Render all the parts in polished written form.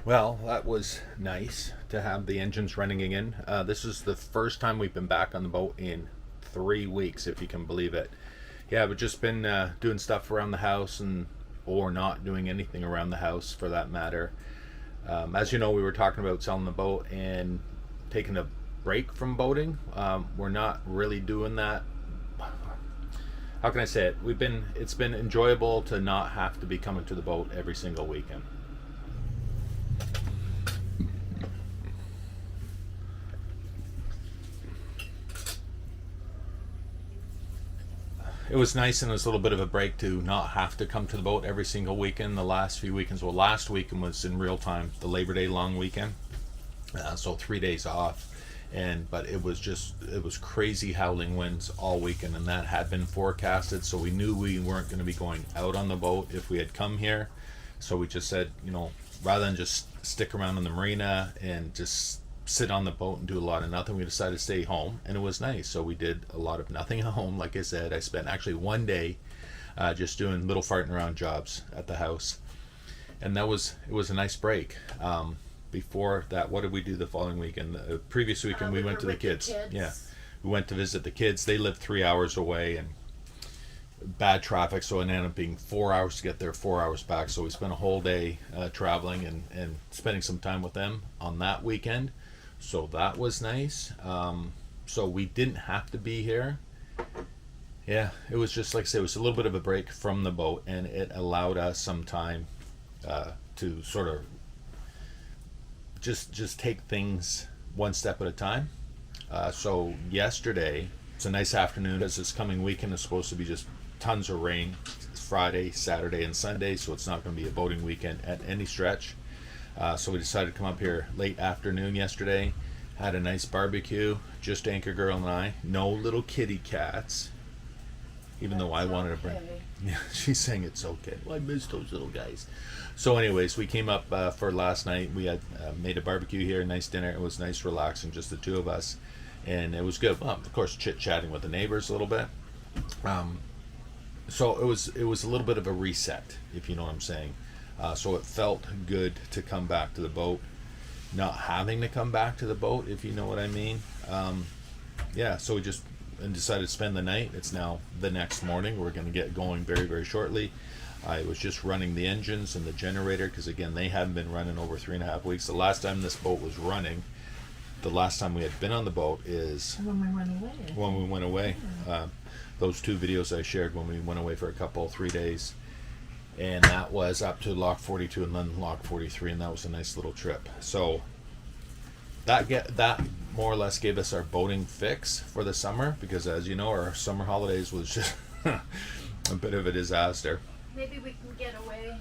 Well, that was nice to have the engines running again. This is the first time we've been back on the boat in 3 weeks, if you can believe it. Yeah, we've just been doing stuff around the house and or not doing anything around the house for that matter. As you know, we were talking about selling the boat and taking a break from boating. We're not really doing that. How can I say it? It's been enjoyable to not have to be coming to the boat every single weekend. It was nice, and it was a little bit of a break to not have to come to the boat every single weekend. The last few weekends, well, last weekend was in real time, the Labor Day long weekend, so 3 days off. But it was crazy howling winds all weekend, and that had been forecasted, so we knew we weren't going to be going out on the boat if we had come here. So we just said, rather than just stick around in the marina and just sit on the boat and do a lot of nothing, we decided to stay home, and it was nice. So we did a lot of nothing at home. Like I said, I spent actually one day just doing little farting around jobs at the house, and it was a nice break. Before that, what did we do the following weekend? The previous weekend we went to the kids. Yeah, we went to visit the kids. They live 3 hours away, and bad traffic, so it ended up being 4 hours to get there, 4 hours back. So we spent a whole day traveling and spending some time with them on that weekend. So that was nice. So we didn't have to be here. Yeah, it was just, like I say, it was a little bit of a break from the boat, and it allowed us some time to sort of just take things one step at a time. So yesterday, it's a nice afternoon, as this coming weekend is supposed to be just tons of rain. It's Friday, Saturday, and Sunday, so it's not going to be a boating weekend at any stretch. So we decided to come up here late afternoon yesterday, had a nice barbecue, just Anchor Girl and I, no little kitty cats, even though I wanted to bring. Yeah, she's saying it's okay. Well, I miss those little guys. So anyways, we came up for last night. We had made a barbecue here, a nice dinner. It was nice, relaxing, just the two of us, and it was good. Well, of course, chit-chatting with the neighbors a little bit. So it was a little bit of a reset, if you know what I'm saying. So it felt good to come back to the boat, not having to come back to the boat, if you know what I mean. Yeah, so we just decided to spend the night. It's now the next morning. We're going to get going very, very shortly. I was just running the engines and the generator, because again, they hadn't been running over 3.5 weeks. The last time this boat was running, the last time we had been on the boat is when we went away. When we went away. Those two videos I shared when we went away for 3 days. And that was up to Lock 42 and then Lock 43, and that was a nice little trip. So that more or less gave us our boating fix for the summer, because as you know, our summer holidays was just a bit of a disaster. Maybe we can get away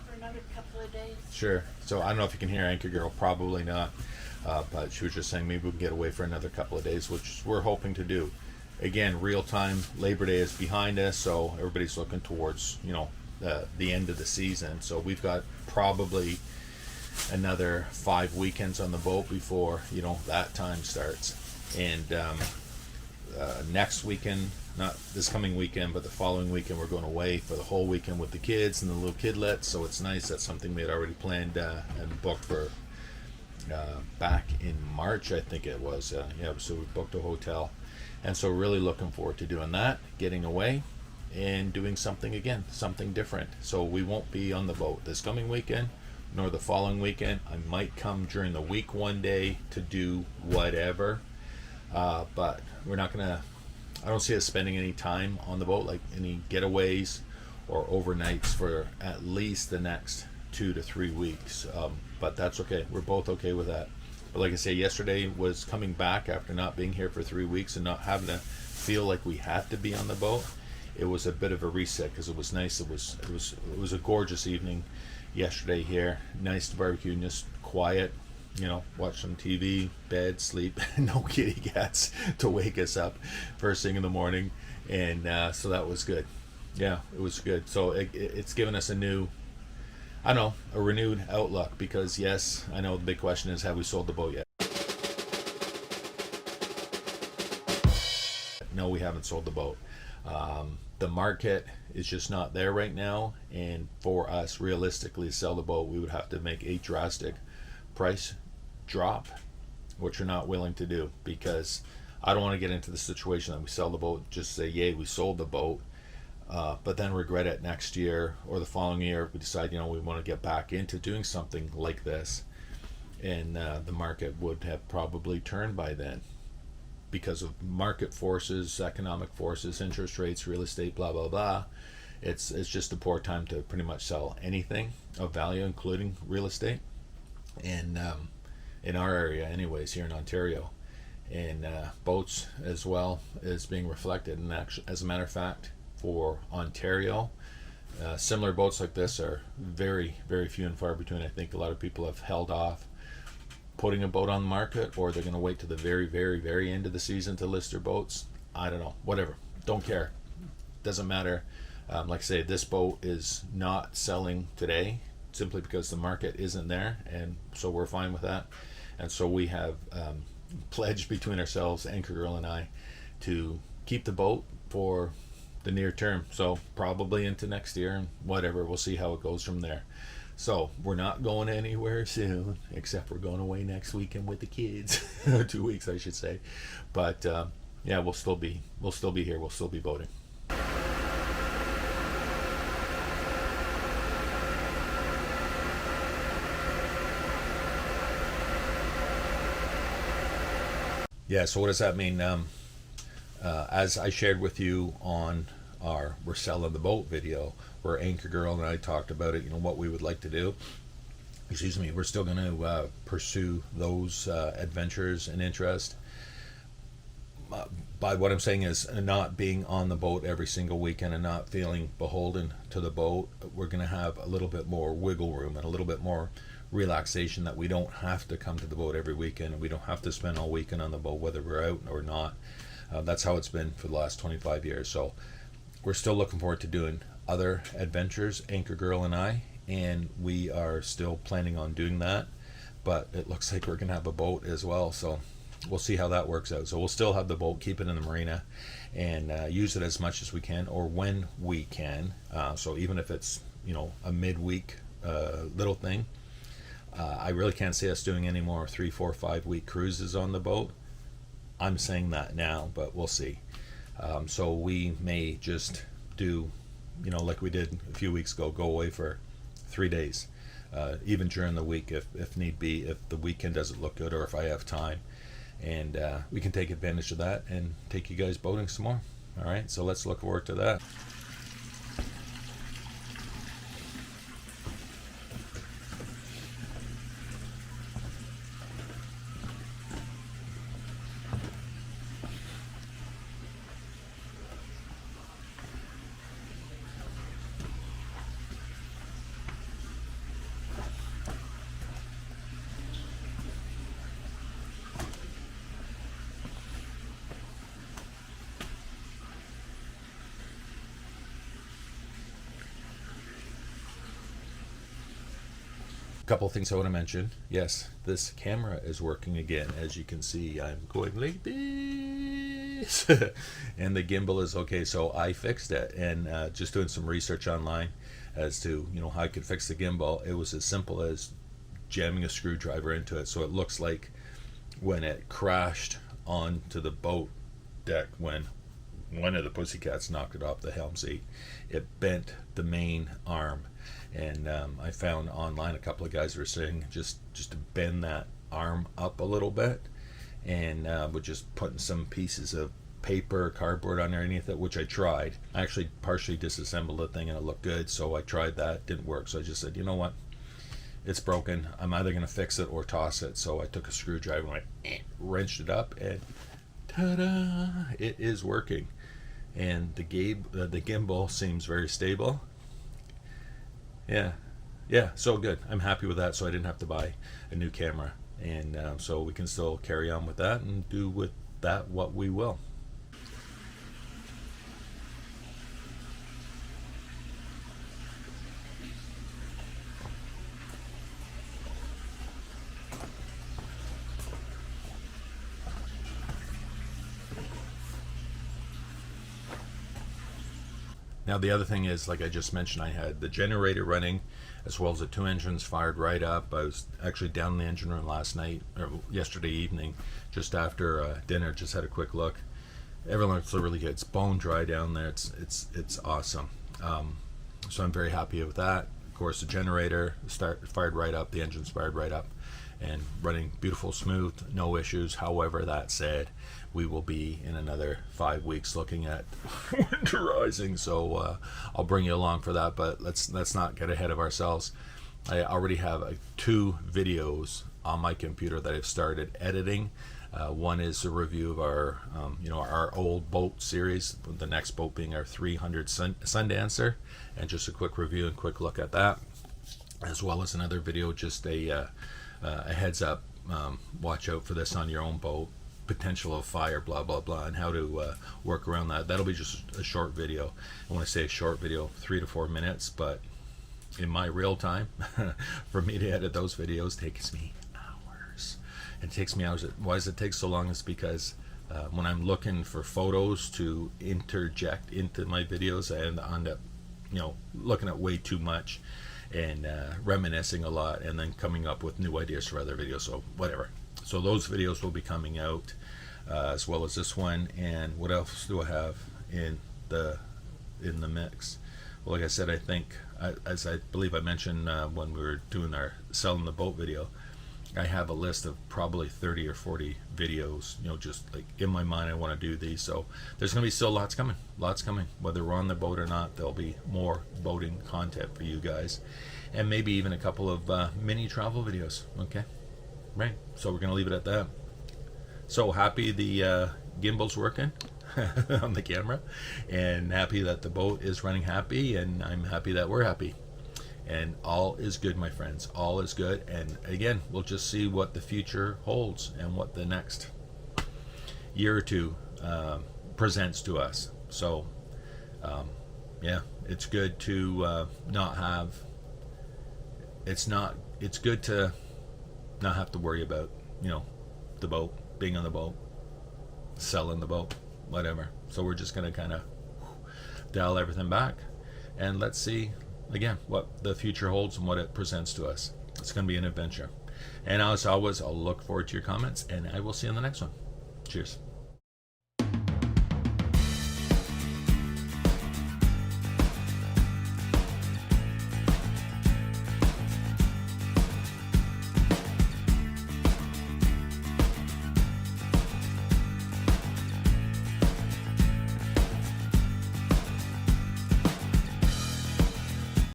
for another couple of days. Sure. So I don't know if you can hear Anchor Girl, probably not. But she was just saying maybe we can get away for another couple of days, which we're hoping to do. Again, real time, Labor Day is behind us, so everybody's looking towards, the end of the season. So we've got probably another 5 weekends on the boat before that time starts. And next weekend, not this coming weekend, but the following weekend, we're going away for the whole weekend with the kids and the little kidlets. So it's nice. That's something we had already planned and booked for back in March, I think it was. So we booked a hotel, and so really looking forward to doing that, getting away and doing something different. So we won't be on the boat this coming weekend nor the following weekend. I might come during the week one day to do whatever, but we're not gonna, I don't see us spending any time on the boat, like any getaways or overnights, for at least the next 2 to 3 weeks. But that's okay. We're both okay with that. But like I say, yesterday was coming back after not being here for 3 weeks and not having to feel like we had to be on the boat. It was a bit of a reset, because it was nice. It was a gorgeous evening yesterday here. Nice to barbecue, just quiet. Watch some TV, bed, sleep. No kitty cats to wake us up first thing in the morning, and so that was good. Yeah, it was good. So it's given us a renewed outlook, because yes, I know the big question is, have we sold the boat yet? No, we haven't sold the boat. The market is just not there right now, and for us realistically to sell the boat, we would have to make a drastic price drop, which we're not willing to do, because I don't want to get into the situation that we sell the boat, just say yay, we sold the boat, but then regret it next year or the following year if we decide, you know, we want to get back into doing something like this, and the market would have probably turned by then because of market forces, economic forces, interest rates, real estate, blah blah blah. It's just a poor time to pretty much sell anything of value, including real estate, and in our area anyways, here in Ontario. And boats as well is being reflected. And actually, as a matter of fact, for Ontario, similar boats like this are very, very few and far between. I think a lot of people have held off putting a boat on the market, or they're going to wait to the very, very, very end of the season to list their boats. I don't know, whatever, don't care, doesn't matter. Like I say, this boat is not selling today simply because the market isn't there, and so we're fine with that. And so we have pledged between ourselves, Anchor Girl and I, to keep the boat for the near term, so probably into next year, and whatever, we'll see how it goes from there. So we're not going anywhere soon, except we're going away next weekend with the kids. 2 weeks, I should say. But yeah, we'll still be here. We'll still be boating. Yeah. So what does that mean? As I shared with you on our "We're Selling the Boat" video, where Anchor Girl and I talked about it, you know, what we would like to do. Excuse me. We're still going to pursue those adventures and interest. By what I'm saying is not being on the boat every single weekend and not feeling beholden to the boat. We're going to have a little bit more wiggle room and a little bit more relaxation, that we don't have to come to the boat every weekend, and we don't have to spend all weekend on the boat whether we're out or not. That's how it's been for the last 25 years. So we're still looking forward to doing other adventures, Anchor Girl and I, and we are still planning on doing that. But it looks like we're going to have a boat as well, so we'll see how that works out. So we'll still have the boat, keep it in the marina, and use it as much as we can, or when we can. So even if it's, you know, a midweek little thing, I really can't see us doing any more 3, 4, 5 week cruises on the boat. I'm saying that now, but we'll see. So we may just do, you know, like we did a few weeks ago, go away for 3 days, even during the week if need be, if the weekend doesn't look good or if I have time. And we can take advantage of that and take you guys boating some more. All right, so let's look forward to that. Couple things I want to mention. Yes, this camera is working again. As you can see, I'm going like this and the gimbal is okay, so I fixed it. And just doing some research online as to, you know, how I could fix the gimbal. It was as simple as jamming a screwdriver into it. So it looks like when it crashed onto the boat deck, when one of the pussycats knocked it off the helm seat, it bent the main arm. And I found online a couple of guys were saying just to bend that arm up a little bit, and with just putting some pieces of paper, cardboard on there, anything, which I tried. I actually partially disassembled the thing and it looked good, so I tried that, didn't work. So I just said, you know what, it's broken. I'm either going to fix it or toss it. So I took a screwdriver and I wrenched it up, and ta-da! It is working. And the gimbal seems very stable. Yeah, so good. I'm happy with that, so I didn't have to buy a new camera, and so we can still carry on with that and do with that what we will. Now the other thing is, like I just mentioned, I had the generator running as well as the 2 engines fired right up. I was actually down in the engine room last night, or yesterday evening, just after dinner. Just had a quick look. Everything looks really good. It's bone dry down there. It's awesome. So I'm very happy with that. Of course, the generator fired right up. The engine's fired right up, and running beautiful, smooth, no issues. However, that said, we will be in another 5 weeks looking at winterizing. So I'll bring you along for that. But let's not get ahead of ourselves. I already have 2 videos on my computer that I've started editing. One is a review of our, our old boat series. The next boat being our 300 Sundancer, and just a quick review and quick look at that, as well as another video, just a heads up. Watch out for this on your own boat. Potential of fire, blah blah blah, and how to work around that. That'll be just a short video. I want to say a short video, 3 to 4 minutes, but in my real time, for me to edit those videos takes me hours. It takes me hours. Why does it take so long? Is because when I'm looking for photos to interject into my videos, I end up, looking at way too much and reminiscing a lot, and then coming up with new ideas for other videos. So whatever. So those videos will be coming out, as well as this one. And what else do I have in the mix? Well, like I said, I think, as I believe I mentioned when we were doing our selling the boat video, I have a list of probably 30 or 40 videos, just like in my mind. I want to do these. So there's going to be still lots coming. Whether we're on the boat or not, there'll be more boating content for you guys. And maybe even a couple of mini travel videos. Okay. Right. So we're going to leave it at that. So happy the gimbal's working on the camera, and happy that the boat is running happy, and I'm happy that we're happy. And all is good, my friends. All is good. And again, we'll just see what the future holds and what the next year or two presents to us. So, yeah, it's good to not have. It's good to not have to worry about, the boat, being on the boat, selling the boat, whatever. So we're just going to kind of dial everything back, and let's see again what the future holds and what it presents to us. It's going to be an adventure. And as always, I'll look forward to your comments, and I will see you in the next one. Cheers.